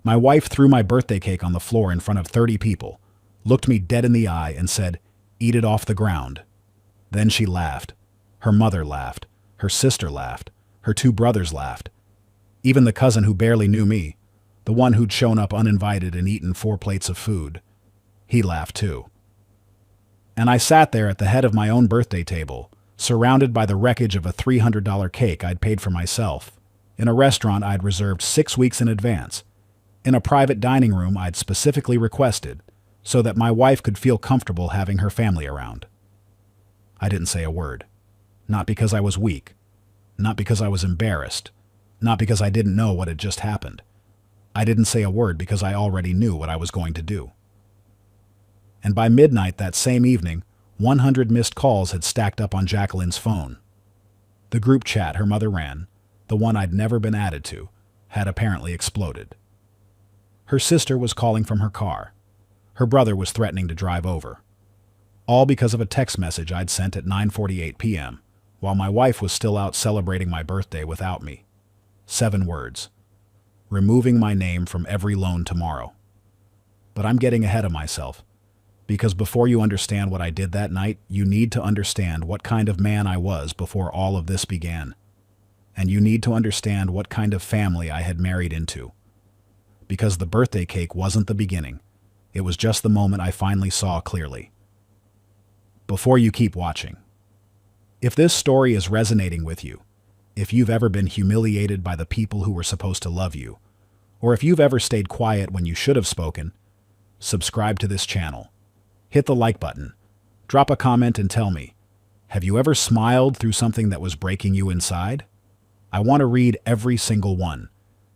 My wife threw my birthday cake on the floor in front of 30 people, looked me dead in the eye and said, "Eat it off the ground." Then she laughed. Her mother laughed. Her sister laughed. Her two brothers laughed. Even the cousin who barely knew me, the one who'd shown up uninvited and eaten 4 plates of food, he laughed too. And I sat there at the head of my own birthday table, surrounded by the wreckage of a $300 cake I'd paid for myself, in a restaurant I'd reserved 6 weeks in advance, in a private dining room I'd specifically requested, so that my wife could feel comfortable having her family around. I didn't say a word. Not because I was weak. Not because I was embarrassed. Not because I didn't know what had just happened. I didn't say a word because I already knew what I was going to do. And by midnight that same evening, 100 missed calls had stacked up on Jacqueline's phone. The group chat her mother ran, the one I'd never been added to, had apparently exploded. Her sister was calling from her car. Her brother was threatening to drive over. All because of a text message I'd sent at 9:48 p.m., while my wife was still out celebrating my birthday without me. 7 words. Removing my name from every loan tomorrow. But I'm getting ahead of myself, because before you understand what I did that night, you need to understand what kind of man I was before all of this began. And you need to understand what kind of family I had married into. Because the birthday cake wasn't the beginning. It was just the moment I finally saw clearly. Before you keep watching, if this story is resonating with you, if you've ever been humiliated by the people who were supposed to love you, or if you've ever stayed quiet when you should have spoken, subscribe to this channel. Hit the like button. Drop a comment and tell me, have you ever smiled through something that was breaking you inside? I want to read every single one.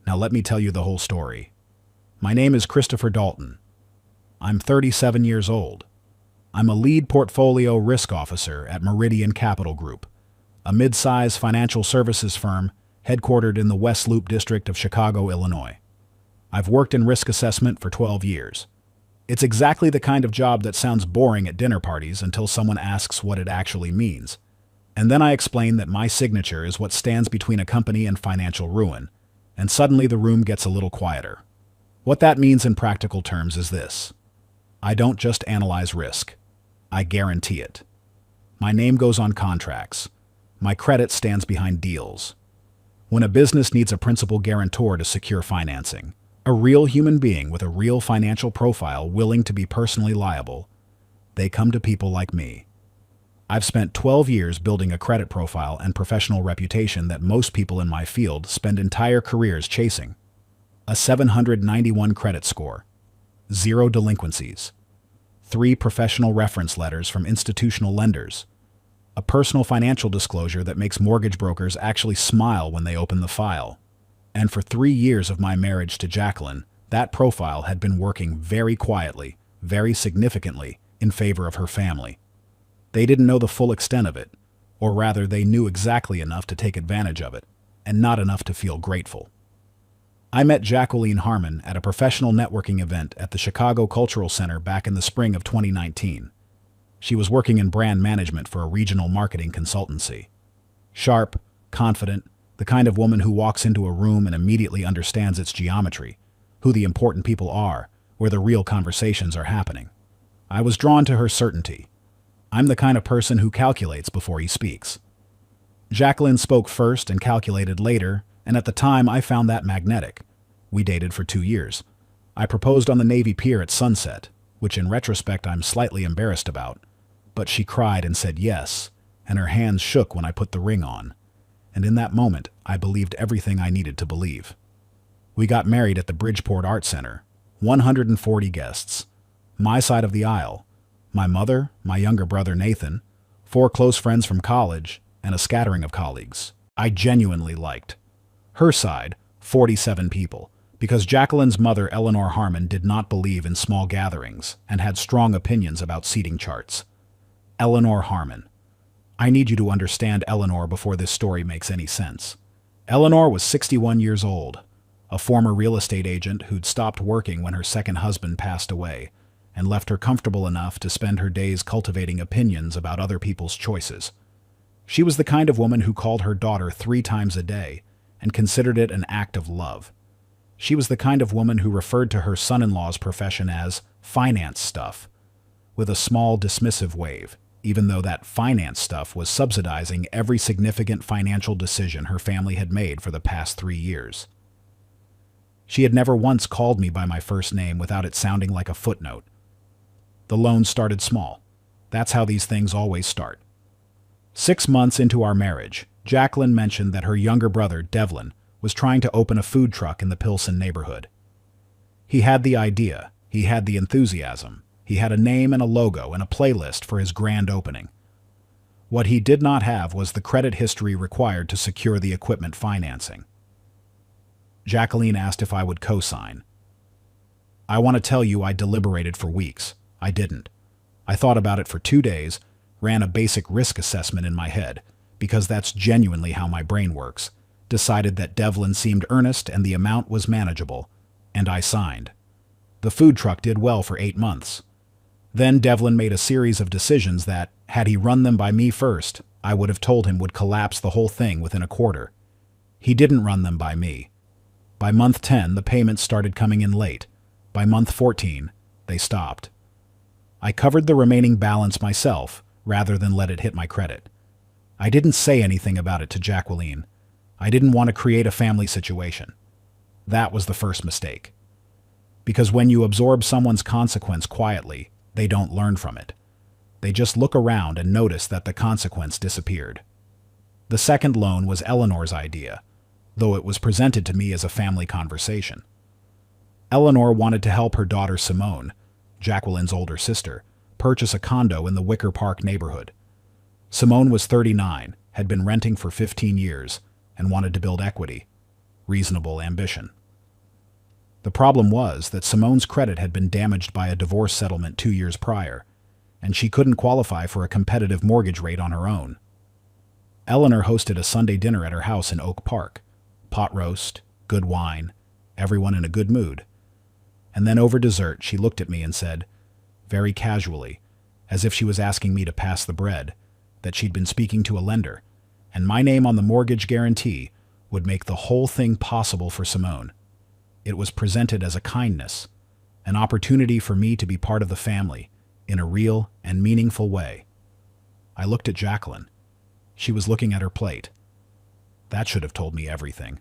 Now let me tell you the whole story. My name is Christopher Dalton. I'm 37 years old. I'm a lead portfolio risk officer at Meridian Capital Group, a mid-size financial services firm headquartered in the West Loop district of Chicago, Illinois. I've worked in risk assessment for 12 years. It's exactly the kind of job that sounds boring at dinner parties until someone asks what it actually means. And then I explain that my signature is what stands between a company and financial ruin, and suddenly the room gets a little quieter. What that means in practical terms is this. I don't just analyze risk. I guarantee it. My name goes on contracts. My credit stands behind deals. When a business needs a principal guarantor to secure financing, a real human being with a real financial profile willing to be personally liable, they come to people like me. I've spent 12 years building a credit profile and professional reputation that most people in my field spend entire careers chasing. A 791 credit score, 0 delinquencies, 3 professional reference letters from institutional lenders, a personal financial disclosure that makes mortgage brokers actually smile when they open the file. And for 3 years of my marriage to Jacqueline, that profile had been working very quietly, very significantly, in favor of her family. They didn't know the full extent of it, or rather they knew exactly enough to take advantage of it, and not enough to feel grateful. I met Jacqueline Harmon at a professional networking event at the Chicago Cultural Center back in the spring of 2019. She was working in brand management for a regional marketing consultancy. Sharp, confident, the kind of woman who walks into a room and immediately understands its geometry, who the important people are, where the real conversations are happening. I was drawn to her certainty. I'm the kind of person who calculates before he speaks. Jacqueline spoke first and calculated later, and at the time I found that magnetic. We dated for 2 years. I proposed on the Navy Pier at sunset, which in retrospect I'm slightly embarrassed about, but she cried and said yes, and her hands shook when I put the ring on. And in that moment, I believed everything I needed to believe. We got married at the Bridgeport Art Center, 140 guests. My side of the aisle, my mother, my younger brother Nathan, 4 close friends from college, and a scattering of colleagues I genuinely liked. Her side, 47 people, because Jacqueline's mother Eleanor Harmon did not believe in small gatherings and had strong opinions about seating charts. Eleanor Harmon. I need you to understand Eleanor before this story makes any sense. Eleanor was 61 years old, a former real estate agent who'd stopped working when her second husband passed away, and left her comfortable enough to spend her days cultivating opinions about other people's choices. She was the kind of woman who called her daughter 3 times a day and considered it an act of love. She was the kind of woman who referred to her son-in-law's profession as finance stuff, with a small dismissive wave, even though that finance stuff was subsidizing every significant financial decision her family had made for the past 3 years. She had never once called me by my first name without it sounding like a footnote. The loan started small. That's how these things always start. 6 months into our marriage, Jacqueline mentioned that her younger brother, Devlin, was trying to open a food truck in the Pilsen neighborhood. He had the idea, he had the enthusiasm, he had a name and a logo and a playlist for his grand opening. What he did not have was the credit history required to secure the equipment financing. Jacqueline asked if I would co-sign. I want to tell you I deliberated for weeks. I didn't. I thought about it for 2 days, ran a basic risk assessment in my head, because that's genuinely how my brain works, decided that Devlin seemed earnest and the amount was manageable, and I signed. The food truck did well for 8 months. Then Devlin made a series of decisions that, had he run them by me first, I would have told him would collapse the whole thing within a quarter. He didn't run them by me. By month 10, the payments started coming in late. By month 14, they stopped. I covered the remaining balance myself, rather than let it hit my credit. I didn't say anything about it to Jacqueline. I didn't want to create a family situation. That was the first mistake. Because when you absorb someone's consequence quietly, they don't learn from it. They just look around and notice that the consequence disappeared. The second loan was Eleanor's idea, though it was presented to me as a family conversation. Eleanor wanted to help her daughter Simone, Jacqueline's older sister, purchase a condo in the Wicker Park neighborhood. Simone was 39, had been renting for 15 years, and wanted to build equity. Reasonable ambition. The problem was that Simone's credit had been damaged by a divorce settlement 2 years prior, and she couldn't qualify for a competitive mortgage rate on her own. Eleanor hosted a Sunday dinner at her house in Oak Park. Pot roast, good wine, everyone in a good mood. And then over dessert, she looked at me and said, very casually, as if she was asking me to pass the bread, that she'd been speaking to a lender, and my name on the mortgage guarantee would make the whole thing possible for Simone. It was presented as a kindness, an opportunity for me to be part of the family in a real and meaningful way. I looked at Jacqueline. She was looking at her plate. That should have told me everything.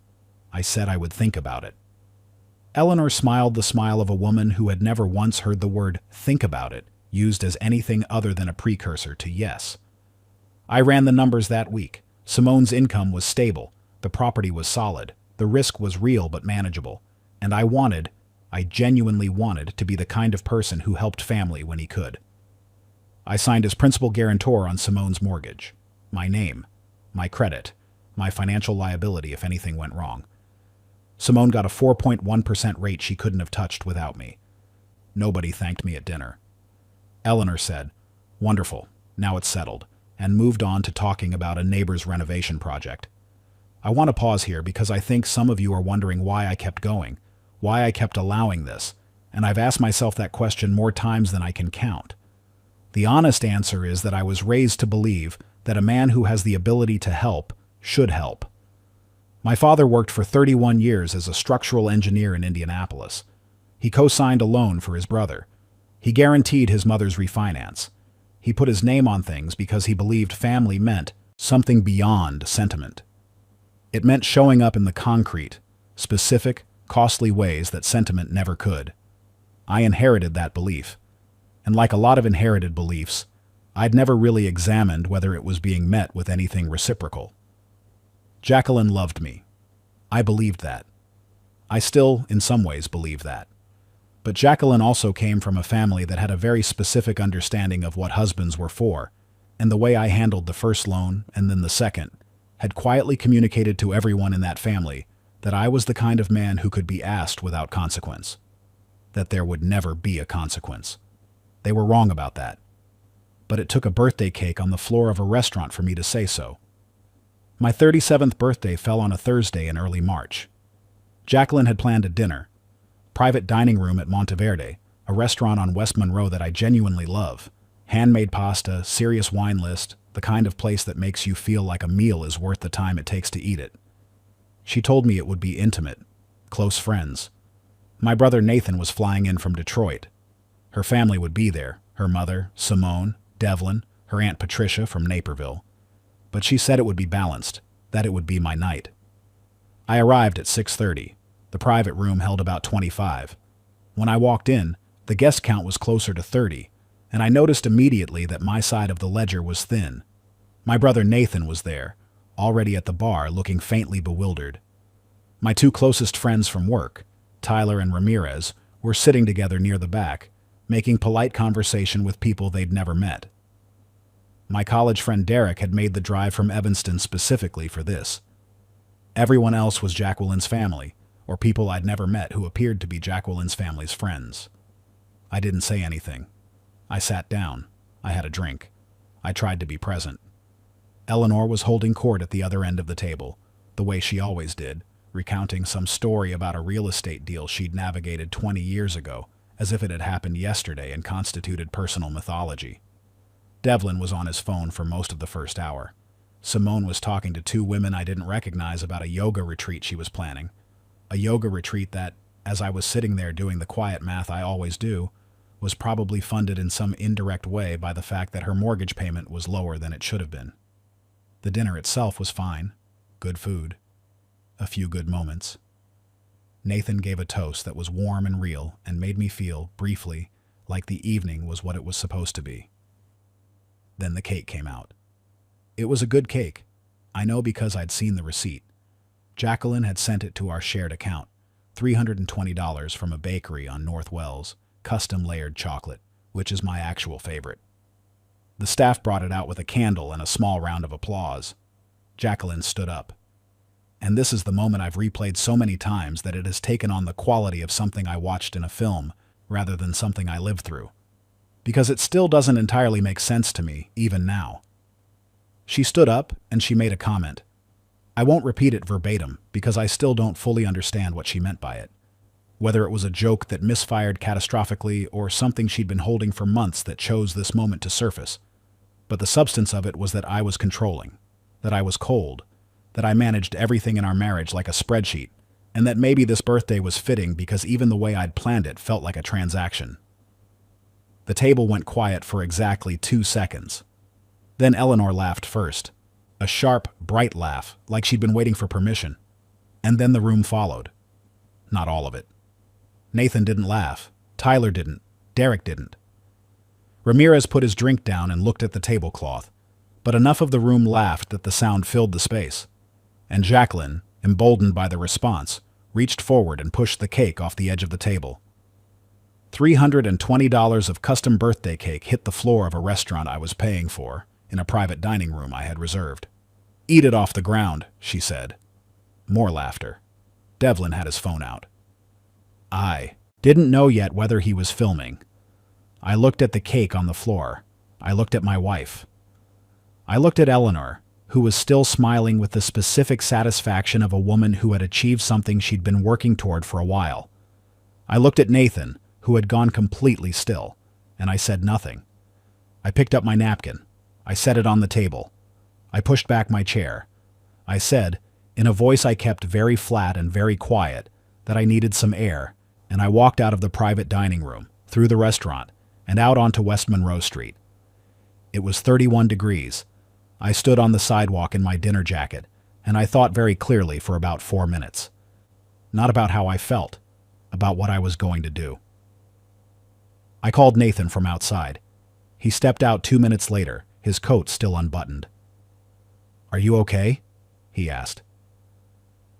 I said I would think about it. Eleanor smiled the smile of a woman who had never once heard the word think about it used as anything other than a precursor to yes. I ran the numbers that week. Simone's income was stable, the property was solid, the risk was real but manageable, and I genuinely wanted to be the kind of person who helped family when he could. I signed as principal guarantor on Simone's mortgage. My name, my credit, my financial liability if anything went wrong. Simone got a 4.1% rate she couldn't have touched without me. Nobody thanked me at dinner. Eleanor said, "Wonderful, now it's settled," and moved on to talking about a neighbor's renovation project. I want to pause here because I think some of you are wondering why I kept going, why I kept allowing this, and I've asked myself that question more times than I can count. The honest answer is that I was raised to believe that a man who has the ability to help should help. My father worked for 31 years as a structural engineer in Indianapolis. He co-signed a loan for his brother. He guaranteed his mother's refinance. He put his name on things because he believed family meant something beyond sentiment. It meant showing up in the concrete, specific, costly ways that sentiment never could. I inherited that belief. And like a lot of inherited beliefs, I'd never really examined whether it was being met with anything reciprocal. Jacqueline loved me. I believed that. I still, in some ways, believe that. But Jacqueline also came from a family that had a very specific understanding of what husbands were for, and the way I handled the first loan and then the second had quietly communicated to everyone in that family that I was the kind of man who could be asked without consequence, that there would never be a consequence. They were wrong about that. But it took a birthday cake on the floor of a restaurant for me to say so. My 37th birthday fell on a Thursday in early March. Jacqueline had planned a dinner, private dining room at Monteverde, a restaurant on West Monroe that I genuinely love. Handmade pasta, serious wine list, the kind of place that makes you feel like a meal is worth the time it takes to eat it. She told me it would be intimate, close friends, My brother Nathan was flying in from Detroit. Her family would be there, her mother, Simone, Devlin, her Aunt Patricia from Naperville. But she said it would be balanced, that it would be my night. I arrived at 6:30. The private room held about 25. When I walked in, the guest count was closer to 30, and I noticed immediately that my side of the ledger was thin. My brother Nathan was there, already at the bar, looking faintly bewildered. My two closest friends from work, Tyler and Ramirez, were sitting together near the back, making polite conversation with people they'd never met. My college friend Derek had made the drive from Evanston specifically for this. Everyone else was Jacqueline's family, or people I'd never met who appeared to be Jacqueline's family's friends. I didn't say anything. I sat down. I had a drink. I tried to be present. Eleanor was holding court at the other end of the table, the way she always did, recounting some story about a real estate deal she'd navigated 20 years ago, as if it had happened yesterday and constituted personal mythology. Devlin was on his phone for most of the first hour. Simone was talking to two women I didn't recognize about a yoga retreat she was planning. A yoga retreat that, as I was sitting there doing the quiet math I always do, was probably funded in some indirect way by the fact that her mortgage payment was lower than it should have been. The dinner itself was fine. Good food. A few good moments. Nathan gave a toast that was warm and real and made me feel, briefly, like the evening was what it was supposed to be. Then the cake came out. It was a good cake. I know because I'd seen the receipt. Jacqueline had sent it to our shared account, $320 from a bakery on North Wells, custom layered chocolate, which is my actual favorite. The staff brought it out with a candle and a small round of applause. Jacqueline stood up. And this is the moment I've replayed so many times that it has taken on the quality of something I watched in a film rather than something I lived through. Because it still doesn't entirely make sense to me, even now. She stood up and she made a comment. I won't repeat it verbatim because I still don't fully understand what she meant by it. Whether it was a joke that misfired catastrophically or something she'd been holding for months that chose this moment to surface. But the substance of it was that I was controlling, that I was cold, that I managed everything in our marriage like a spreadsheet, and that maybe this birthday was fitting because even the way I'd planned it felt like a transaction. The table went quiet for exactly 2 seconds. Then Eleanor laughed first. A sharp, bright laugh, like she'd been waiting for permission. And then the room followed. Not all of it. Nathan didn't laugh. Tyler didn't. Derek didn't. Ramirez put his drink down and looked at the tablecloth, but enough of the room laughed that the sound filled the space. And Jacqueline, emboldened by the response, reached forward and pushed the cake off the edge of the table. $320 of custom birthday cake hit the floor of a restaurant I was paying for, in a private dining room I had reserved. Eat it off the ground, she said. More laughter. Devlin had his phone out. I didn't know yet whether he was filming. I looked at the cake on the floor. I looked at my wife. I looked at Eleanor, who was still smiling with the specific satisfaction of a woman who had achieved something she'd been working toward for a while. I looked at Nathan, who had gone completely still, and I said nothing. I picked up my napkin. I set it on the table. I pushed back my chair. I said, in a voice I kept very flat and very quiet, that I needed some air, and I walked out of the private dining room, through the restaurant, and out onto West Monroe Street. It was 31 degrees. I stood on the sidewalk in my dinner jacket, and I thought very clearly for about 4 minutes. Not about how I felt, about what I was going to do. I called Nathan from outside. He stepped out 2 minutes later, his coat still unbuttoned. "Are you okay?" he asked.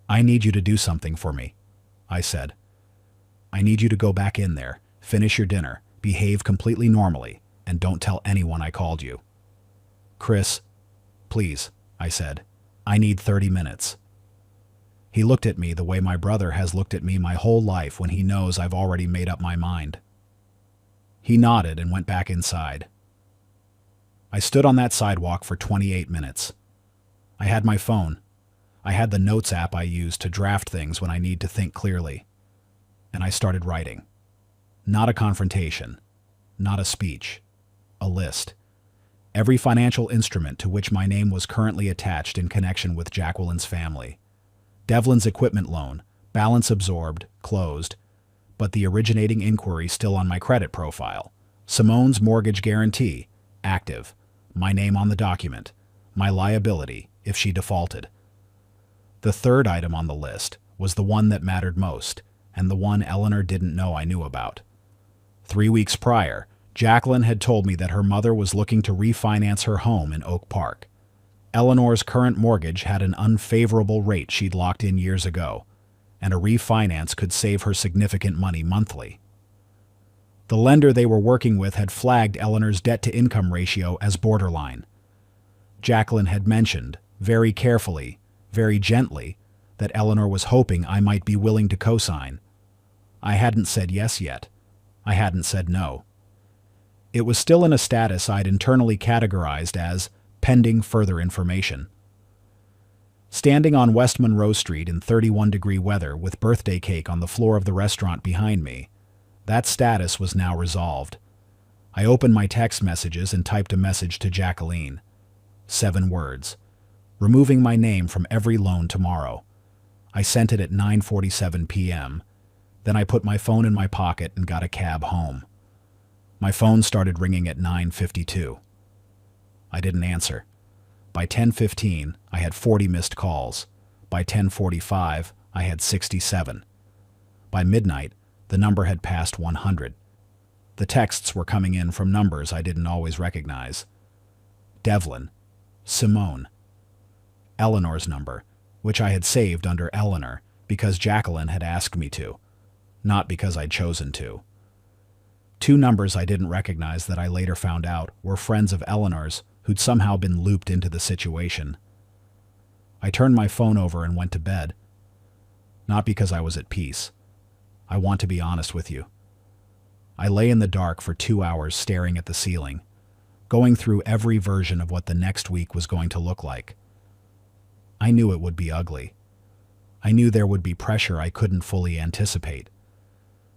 "I need you to do something for me," I said. "I need you to go back in there, finish your dinner, behave completely normally, and don't tell anyone I called you." "Chris, please," I said. "I need 30 minutes." He looked at me the way my brother has looked at me my whole life when he knows I've already made up my mind. He nodded and went back inside. I stood on that sidewalk for 28 minutes. I had my phone. I had the notes app I use to draft things when I need to think clearly. And I started writing. Not a confrontation. Not a speech. A list. Every financial instrument to which my name was currently attached in connection with Jacqueline's family. Devlin's equipment loan, balance absorbed, closed. but the originating inquiry still on my credit profile. Simone's mortgage guarantee, active. My name on the document. My liability, if she defaulted. The third item on the list was the one that mattered most, and the one Eleanor didn't know I knew about. 3 weeks prior, Jacqueline had told me that her mother was looking to refinance her home in Oak Park. Eleanor's current mortgage had an unfavorable rate she'd locked in years ago, and a refinance could save her significant money monthly. The lender they were working with had flagged Eleanor's debt-to-income ratio as borderline. Jacqueline had mentioned, very carefully, very gently, that Eleanor was hoping I might be willing to co-sign. I hadn't said yes yet. I hadn't said no. It was still in a status I'd internally categorized as pending further information. Standing on West Monroe Street in 31-degree weather with birthday cake on the floor of the restaurant behind me, that status was now resolved. I opened my text messages and typed a message to Jacqueline. 7 words. Removing my name from every loan tomorrow. I sent it at 9:47 p.m. Then I put my phone in my pocket and got a cab home. My phone started ringing at 9:52. I didn't answer. By 10:15, I had 40 missed calls. By 10:45, I had 67. By midnight, the number had passed 100. The texts were coming in from numbers I didn't always recognize. Devlin. Simone. Eleanor's number, which I had saved under Eleanor because Jacqueline had asked me to, not because I'd chosen to. 2 numbers I didn't recognize that I later found out were friends of Eleanor's who'd somehow been looped into the situation. I turned my phone over and went to bed. Not because I was at peace. I want to be honest with you. I lay in the dark for 2 hours staring at the ceiling, going through every version of what the next week was going to look like. I knew it would be ugly. I knew there would be pressure I couldn't fully anticipate.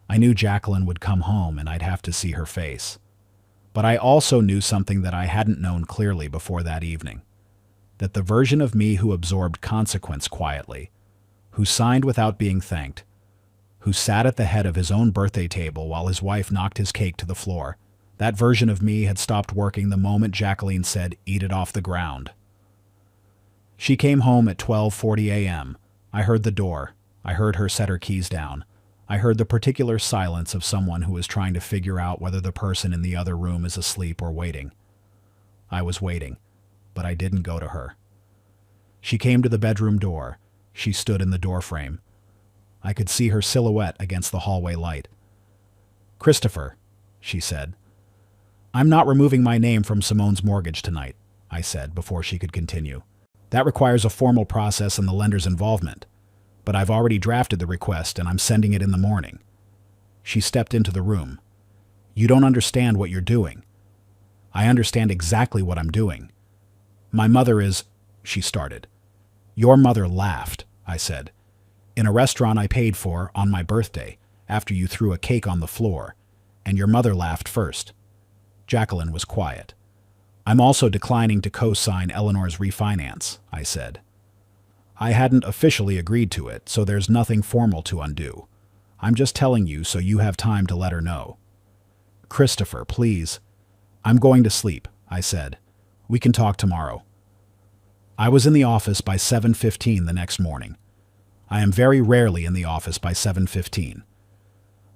I knew Jacqueline would come home and I'd have to see her face. But I also knew something that I hadn't known clearly before that evening. That the version of me who absorbed consequence quietly, who signed without being thanked, who sat at the head of his own birthday table while his wife knocked his cake to the floor, that version of me had stopped working the moment Jacqueline said, "Eat it off the ground." She came home at 12:40 a.m. I heard the door. I heard her set her keys down. I heard the particular silence of someone who is trying to figure out whether the person in the other room is asleep or waiting. I was waiting, but I didn't go to her. She came to the bedroom door. She stood in the doorframe. I could see her silhouette against the hallway light. "Christopher," she said. "I'm not removing my name from Simone's mortgage tonight," I said before she could continue. "That requires a formal process and the lender's involvement. But I've already drafted the request and I'm sending it in the morning." She stepped into the room. "You don't understand what you're doing." "I understand exactly what I'm doing. My mother is—" she started. "Your mother laughed," I said. "In a restaurant I paid for on my birthday after you threw a cake on the floor, and your mother laughed first." Jacqueline was quiet. "I'm also declining to co-sign Eleanor's refinance," I said. "I hadn't officially agreed to it, so there's nothing formal to undo. I'm just telling you so you have time to let her know." "Christopher, please." "I'm going to sleep," I said. "We can talk tomorrow." I was in the office by 7:15 the next morning. I am very rarely in the office by 7:15.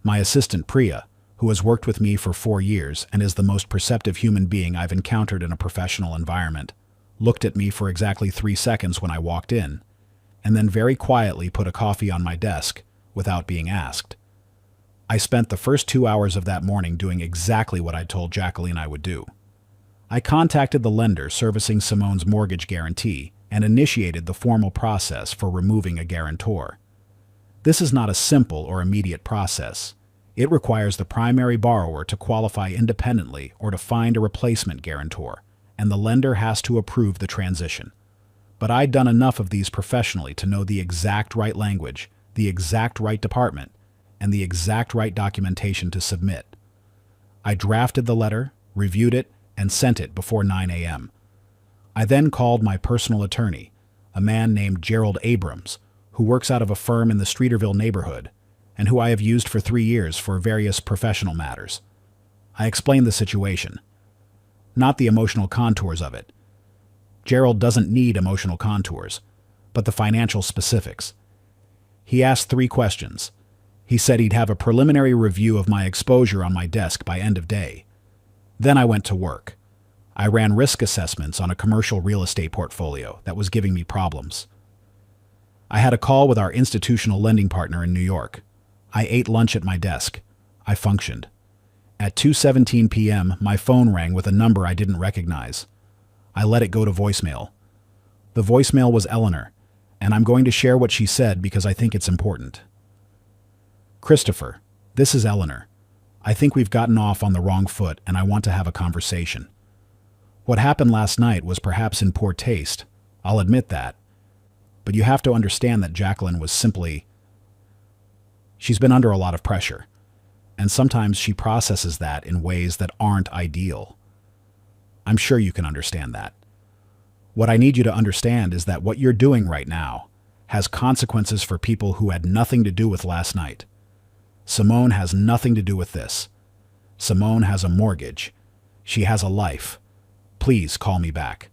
My assistant Priya, who has worked with me for 4 years and is the most perceptive human being I've encountered in a professional environment, looked at me for exactly 3 seconds when I walked in, and then very quietly put a coffee on my desk without being asked. I spent the first 2 hours of that morning doing exactly what I told Jacqueline I would do. I contacted the lender servicing Simone's mortgage guarantee and initiated the formal process for removing a guarantor. This is not a simple or immediate process. It requires the primary borrower to qualify independently or to find a replacement guarantor, and the lender has to approve the transition. But I'd done enough of these professionally to know the exact right language, the exact right department, and the exact right documentation to submit. I drafted the letter, reviewed it, and sent it before 9 a.m. I then called my personal attorney, a man named Gerald Abrams, who works out of a firm in the Streeterville neighborhood, and who I have used for 3 years for various professional matters. I explained the situation, not the emotional contours of it. Gerald doesn't need emotional contours, but the financial specifics. He asked 3 questions. He said he'd have a preliminary review of my exposure on my desk by end of day. Then I went to work. I ran risk assessments on a commercial real estate portfolio that was giving me problems. I had a call with our institutional lending partner in New York. I ate lunch at my desk. I functioned. At 2:17 p.m., my phone rang with a number I didn't recognize. I let it go to voicemail. The voicemail was Eleanor, and I'm going to share what she said because I think it's important. Christopher, this is Eleanor. I think we've gotten off on the wrong foot, and I want to have a conversation. What happened last night was perhaps in poor taste. I'll admit that. But you have to understand that Jacqueline was simply... She's been under a lot of pressure, and sometimes she processes that in ways that aren't ideal. I'm sure you can understand that. What I need you to understand is that what you're doing right now has consequences for people who had nothing to do with last night. Simone has nothing to do with this. Simone has a mortgage. She has a life. Please call me back.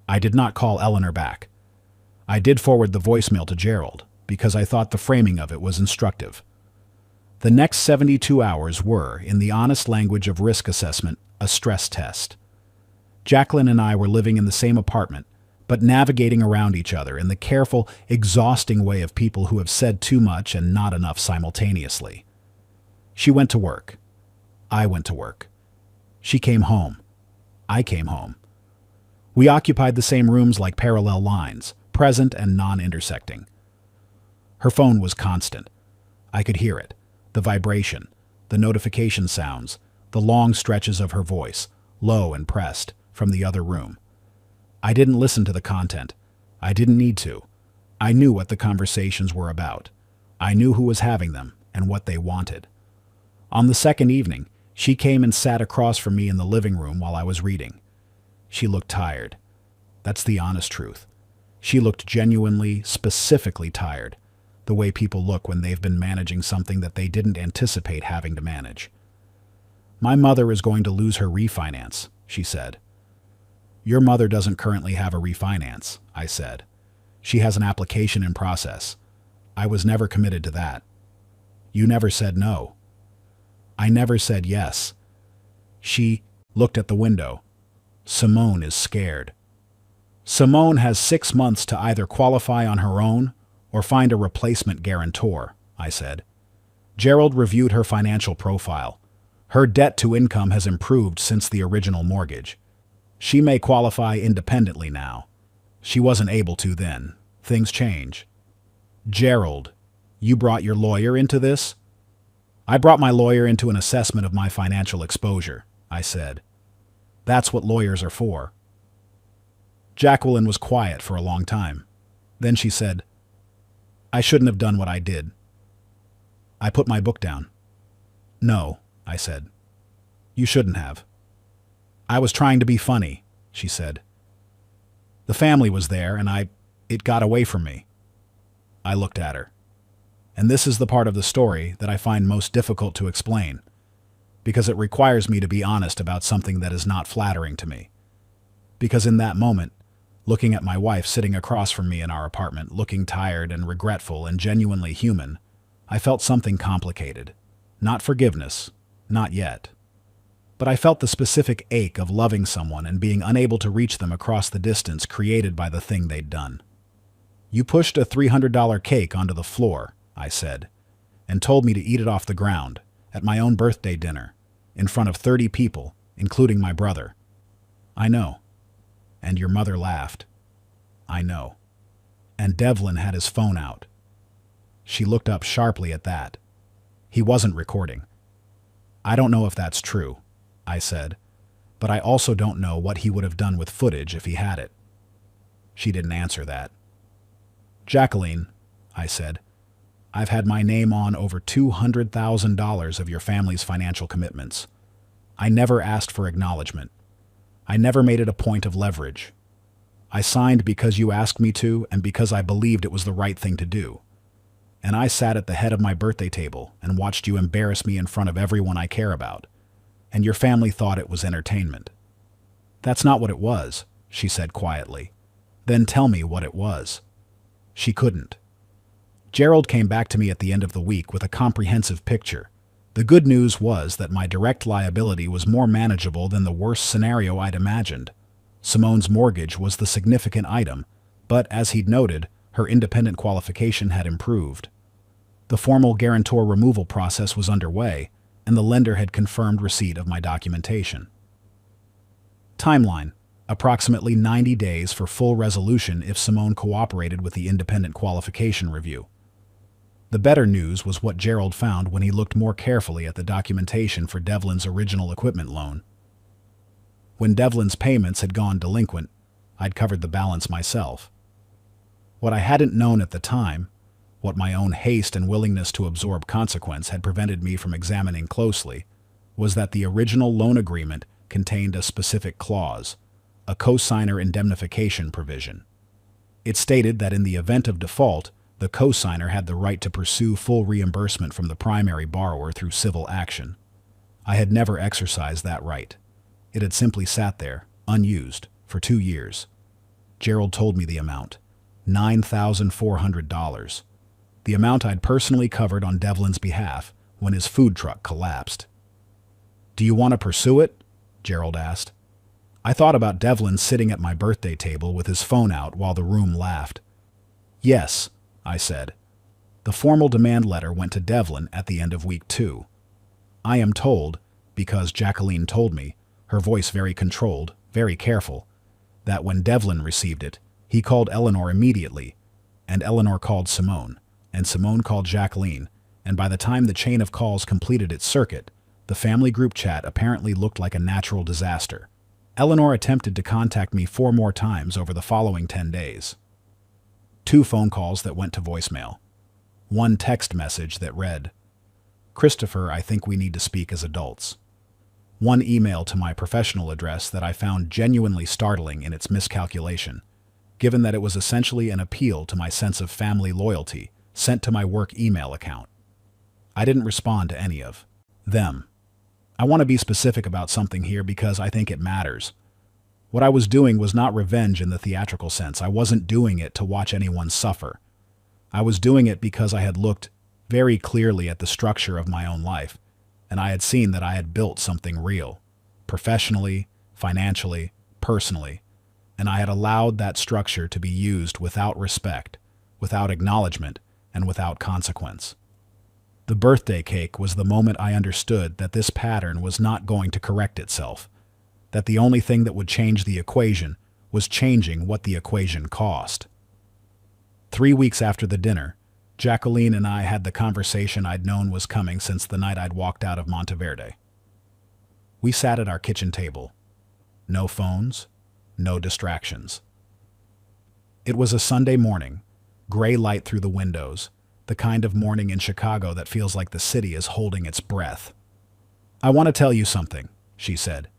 I did not call Eleanor back. I did forward the voicemail to Gerald because I thought the framing of it was instructive. The next 72 hours were, in the honest language of risk assessment, a stress test. Jacqueline and I were living in the same apartment, but navigating around each other in the careful, exhausting way of people who have said too much and not enough simultaneously. She went to work. I went to work. She came home. I came home. We occupied the same rooms like parallel lines, present and non-intersecting. Her phone was constant. I could hear it, the vibration, the notification sounds, the long stretches of her voice, low and pressed, from the other room. I didn't listen to the content. I didn't need to. I knew what the conversations were about. I knew who was having them and what they wanted. On the second evening, she came and sat across from me in the living room while I was reading. She looked tired. That's the honest truth. She looked genuinely, specifically tired, the way people look when they've been managing something that they didn't anticipate having to manage. My mother is going to lose her refinance, she said. Your mother doesn't currently have a refinance, I said. She has an application in process. I was never committed to that. You never said no. I never said yes. She looked at the window. Simone is scared. Simone has 6 months to either qualify on her own or find a replacement guarantor, I said. Gerald reviewed her financial profile. Her debt to income has improved since the original mortgage. She may qualify independently now. She wasn't able to then. Things change. Gerald, you brought your lawyer into this? I brought my lawyer into an assessment of my financial exposure, I said. That's what lawyers are for. Jacqueline was quiet for a long time. Then she said, I shouldn't have done what I did. I put my book down. No, I said. You shouldn't have. I was trying to be funny, she said. The family was there, and it got away from me. I looked at her. And this is the part of the story that I find most difficult to explain, because it requires me to be honest about something that is not flattering to me. Because in that moment, looking at my wife sitting across from me in our apartment, looking tired and regretful and genuinely human, I felt something complicated. Not forgiveness, not yet. But I felt the specific ache of loving someone and being unable to reach them across the distance created by the thing they'd done. You pushed a $300 cake onto the floor, I said, and told me to eat it off the ground, at my own birthday dinner, in front of 30 people, including my brother. I know. And your mother laughed. I know. And Devlin had his phone out. She looked up sharply at that. He wasn't recording. I don't know if that's true, I said, but I also don't know what he would have done with footage if he had it. She didn't answer that. Jacqueline, I said, I've had my name on over $200,000 of your family's financial commitments. I never asked for acknowledgement. I never made it a point of leverage. I signed because you asked me to and because I believed it was the right thing to do. And I sat at the head of my birthday table and watched you embarrass me in front of everyone I care about. And your family thought it was entertainment. That's not what it was, she said quietly. Then tell me what it was. She couldn't. Gerald came back to me at the end of the week with a comprehensive picture. The good news was that my direct liability was more manageable than the worst scenario I'd imagined. Simone's mortgage was the significant item, but as he'd noted, her independent qualification had improved. The formal guarantor removal process was underway, and the lender had confirmed receipt of my documentation. Timeline: approximately 90 days for full resolution if Simone cooperated with the independent qualification review. The better news was what Gerald found when he looked more carefully at the documentation for Devlin's original equipment loan. When Devlin's payments had gone delinquent, I'd covered the balance myself. What I hadn't known at the time, what my own haste and willingness to absorb consequence had prevented me from examining closely, was that the original loan agreement contained a specific clause, a co-signer indemnification provision. It stated that in the event of default, the co-signer had the right to pursue full reimbursement from the primary borrower through civil action. I had never exercised that right. It had simply sat there, unused, for 2 years. Gerald told me the amount: $9,400. The amount I'd personally covered on Devlin's behalf when his food truck collapsed. "Do you want to pursue it?" Gerald asked. I thought about Devlin sitting at my birthday table with his phone out while the room laughed. "Yes," I said. The formal demand letter went to Devlin at the end of week 2. I am told, because Jacqueline told me, her voice very controlled, very careful, that when Devlin received it, he called Eleanor immediately, and Eleanor called Simone, and Simone called Jacqueline, and by the time the chain of calls completed its circuit, the family group chat apparently looked like a natural disaster. Eleanor attempted to contact me 4 more times over the following 10 days. 2 phone calls that went to voicemail. 1 text message that read, "Christopher, I think we need to speak as adults." 1 email to my professional address that I found genuinely startling in its miscalculation, given that it was essentially an appeal to my sense of family loyalty sent to my work email account. I didn't respond to any of them. I want to be specific about something here because I think it matters. What I was doing was not revenge in the theatrical sense. I wasn't doing it to watch anyone suffer. I was doing it because I had looked very clearly at the structure of my own life, and I had seen that I had built something real, professionally, financially, personally, and I had allowed that structure to be used without respect, without acknowledgement, and without consequence. The birthday cake was the moment I understood that this pattern was not going to correct itself, that the only thing that would change the equation was changing what the equation cost. 3 weeks after the dinner, Jacqueline and I had the conversation I'd known was coming since the night I'd walked out of Monteverde. We sat at our kitchen table. No phones, no distractions. It was a Sunday morning, gray light through the windows, the kind of morning in Chicago that feels like the city is holding its breath. "I want to tell you something," she said,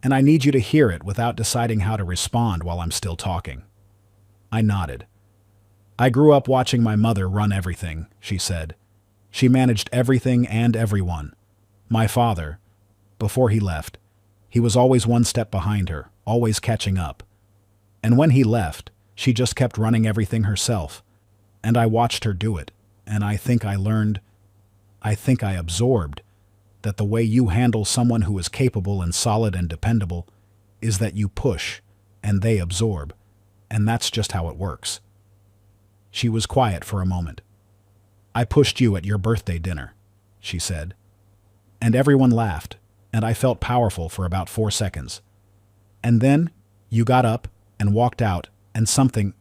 "and I need you to hear it without deciding how to respond while I'm still talking." I nodded. "I grew up watching my mother run everything," she said. "She managed everything and everyone. My father, before he left, he was always one step behind her, always catching up. And when he left, she just kept running everything herself. And I watched her do it, and I think I absorbed, that the way you handle someone who is capable and solid and dependable is that you push, and they absorb, and that's just how it works." She was quiet for a moment. "I pushed you at your birthday dinner," she said. And everyone laughed, and I felt powerful for about 4 seconds. And then you got up and walked out, and something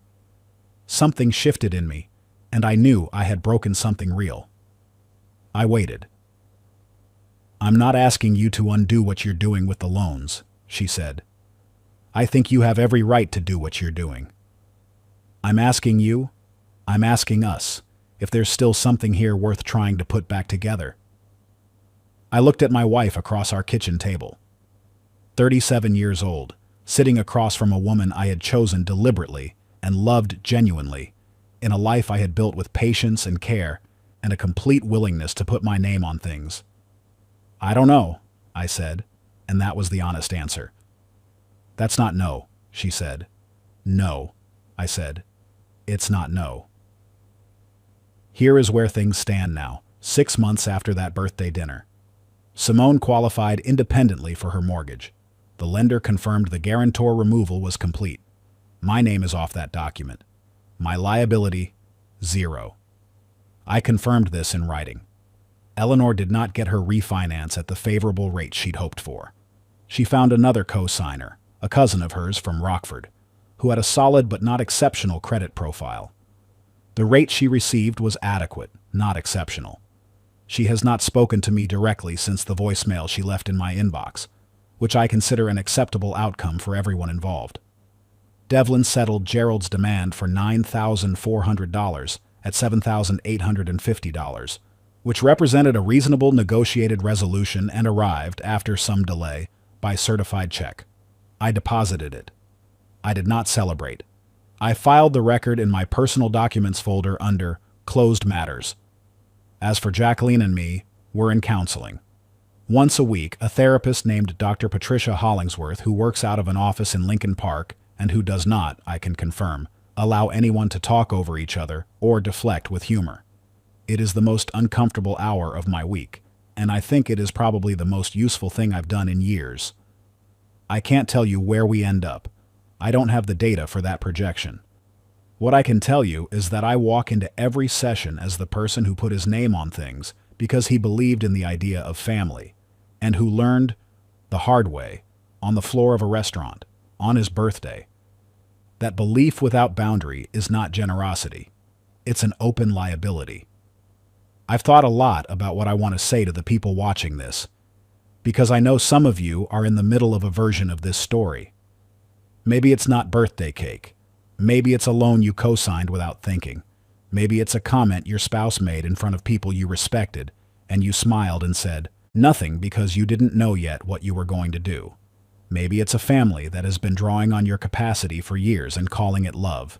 shifted in me, and I knew I had broken something real. I waited. "I'm not asking you to undo what you're doing with the loans," she said. "I think you have every right to do what you're doing. I'm asking us, if there's still something here worth trying to put back together." I looked at my wife across our kitchen table. 37 years old, sitting across from a woman I had chosen deliberately and loved genuinely, in a life I had built with patience and care, and a complete willingness to put my name on things. "I don't know," I said, and that was the honest answer. "That's not no," she said. "No," I said. "It's not no." Here is where things stand now, 6 months after that birthday dinner. Simone qualified independently for her mortgage. The lender confirmed the guarantor removal was complete. My name is off that document. My liability, 0. I confirmed this in writing. Eleanor did not get her refinance at the favorable rate she'd hoped for. She found another co-signer, a cousin of hers from Rockford, who had a solid but not exceptional credit profile. The rate she received was adequate, not exceptional. She has not spoken to me directly since the voicemail she left in my inbox, which I consider an acceptable outcome for everyone involved. Devlin settled Gerald's demand for $9,400 at $7,850, which represented a reasonable negotiated resolution and arrived, after some delay, by certified check. I deposited it. I did not celebrate. I filed the record in my personal documents folder under Closed Matters. As for Jacqueline and me, we're in counseling. Once a week, a therapist named Dr. Patricia Hollingsworth, who works out of an office in Lincoln Park and who does not, I can confirm, allow anyone to talk over each other or deflect with humor. It is the most uncomfortable hour of my week, and I think it is probably the most useful thing I've done in years. I can't tell you where we end up. I don't have the data for that projection. What I can tell you is that I walk into every session as the person who put his name on things because he believed in the idea of family, and who learned, the hard way, on the floor of a restaurant, on his birthday, that belief without boundary is not generosity. It's an open liability. I've thought a lot about what I want to say to the people watching this, because I know some of you are in the middle of a version of this story. Maybe it's not birthday cake. Maybe it's a loan you co-signed without thinking. Maybe it's a comment your spouse made in front of people you respected, and you smiled and said nothing because you didn't know yet what you were going to do. Maybe it's a family that has been drawing on your capacity for years and calling it love.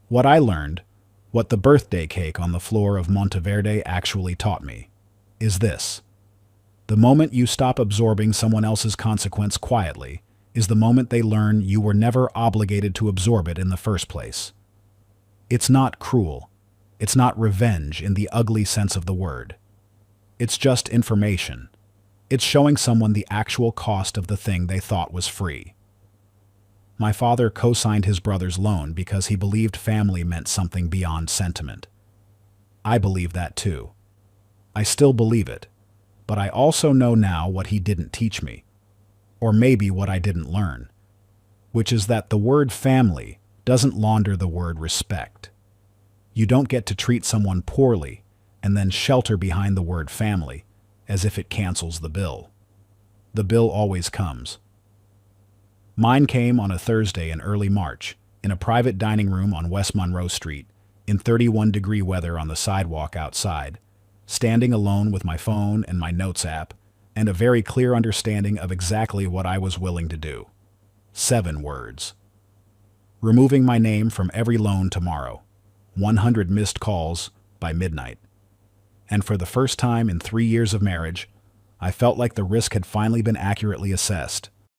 What I learned, what the birthday cake on the floor of Monteverde actually taught me, is this. The moment you stop absorbing someone else's consequence quietly is the moment they learn you were never obligated to absorb it in the first place. It's not cruel. It's not revenge in the ugly sense of the word. It's just information. It's showing someone the actual cost of the thing they thought was free. My father co-signed his brother's loan because he believed family meant something beyond sentiment. I believe that too. I still believe it, but I also know now what he didn't teach me, or maybe what I didn't learn, which is that the word family doesn't launder the word respect. You don't get to treat someone poorly and then shelter behind the word family as if it cancels the bill. The bill always comes. Mine came on a Thursday in early March, in a private dining room on West Monroe Street, in 31-degree weather on the sidewalk outside, standing alone with my phone and my notes app, and a very clear understanding of exactly what I was willing to do. 7 words. Removing my name from every loan tomorrow. 100 missed calls by midnight. And for the first time in 3 years of marriage, I felt like the risk had finally been accurately assessed.